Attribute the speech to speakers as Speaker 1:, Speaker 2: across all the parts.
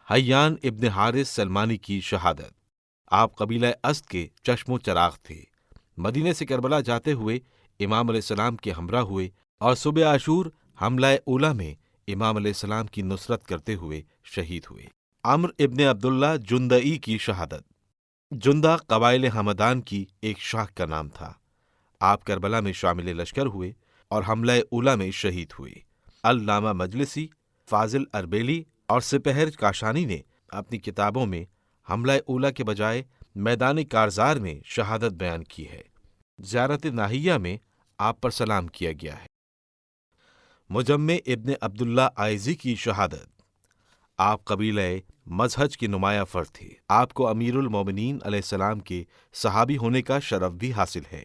Speaker 1: حیان ابن حارث سلمانی کی شہادت۔ آپ قبیلہ اسد کے چشم و چراغ تھے۔ مدینے سے کربلا جاتے ہوئے امام علیہ السلام کے ہمراہ ہوئے اور صبح عاشور حملہ اولیٰ میں امام علیہ السلام کی نصرت کرتے ہوئے شہید ہوئے۔ عمرو ابن عبداللہ جندئی کی شہادت۔ جندہ قبائل ہمدان کی ایک شاخ کا نام تھا۔ آپ کربلا میں شامل لشکر ہوئے اور حملہ اولیٰ میں شہید ہوئے۔ علامہ مجلسی، فاضل اربیلی اور سپہر کاشانی نے اپنی کتابوں میں حملہ اولیٰ کے بجائے میدان کارزار میں شہادت بیان کی ہے۔ زیارت ناہیہ میں آپ پر سلام کیا گیا ہے۔ مجمع ابن عبداللہ عائزی کی شہادت۔ آپ قبیلہ مزہج کے نمایاں فرد تھے۔ آپ کو امیر المومنین علیہ السلام کے صحابی ہونے کا شرف بھی حاصل ہے۔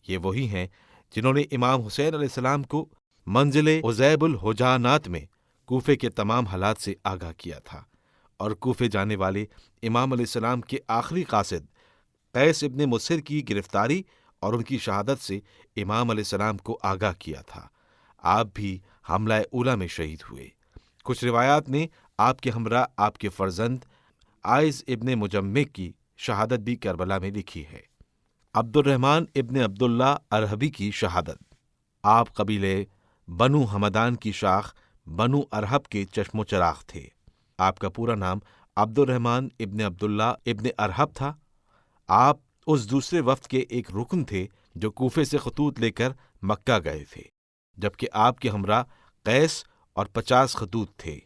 Speaker 1: یہ وہی ہیں جنہوں نے امام حسین علیہ السلام کو منزل عزیب الحجانات میں کوفے کے تمام حالات سے آگاہ کیا تھا، اور کوفے جانے والے امام علیہ السلام کے آخری قاصد قیس ابن مسہر کی گرفتاری اور ان کی شہادت سے امام علیہ السلام کو آگاہ کیا تھا۔ آپ بھی حملہ اولیٰ میں شہید ہوئے۔ کچھ روایات نے آپ کے ہمراہ آپ کے فرزند عائز ابن مجمع کی شہادت بھی کربلا میں لکھی ہے۔ عبد الرحمن ابن عبداللہ ارہبی کی شہادت۔ آپ قبیلے بنو ہمدان کی شاخ بنو ارہب کے چشم و چراغ تھے۔ آپ کا پورا نام عبد الرحمن ابن عبداللہ ابن ارہب تھا۔ آپ اس دوسرے وفد کے ایک رکن تھے جو کوفے سے خطوط لے کر مکہ گئے تھے، جبکہ آپ کے ہمراہ قیس اور 50 خطوط تھے۔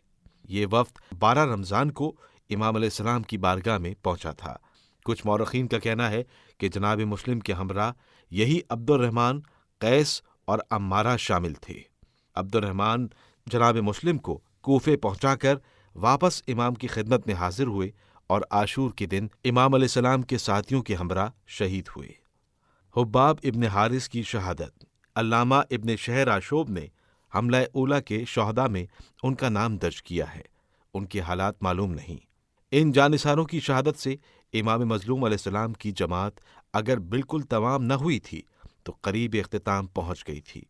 Speaker 1: یہ وفد 12 رمضان کو امام علیہ السلام کی بارگاہ میں پہنچا تھا۔ کچھ مورخین کا کہنا ہے کہ جناب مسلم کے ہمراہ یہی عبد الرحمن، قیس اور عمارہ شامل تھے۔ عبد الرحمن جناب مسلم کو کوفے پہنچا کر واپس امام کی خدمت میں حاضر ہوئے اور عاشور کے دن امام علیہ السلام کے ساتھیوں کے ہمراہ شہید ہوئے۔ حباب ابن حارث کی شہادت۔ علامہ ابن شہر آشوب نے حملہ اولیٰ کے شہداء میں ان کا نام درج کیا ہے۔ ان کے حالات معلوم نہیں۔ ان جانثاروں کی شہادت سے امام مظلوم علیہ السلام کی جماعت اگر بالکل تمام نہ ہوئی تھی تو قریب اختتام پہنچ گئی تھی،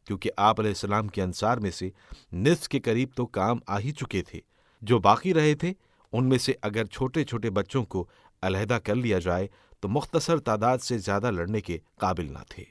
Speaker 1: کیونکہ آپ علیہ السلام کے انصار میں سے نصف کے قریب تو کام آ ہی چکے تھے۔ جو باقی رہے تھے ان میں سے اگر چھوٹے چھوٹے بچوں کو علیحدہ کر لیا جائے تو مختصر تعداد سے زیادہ لڑنے کے قابل نہ تھے۔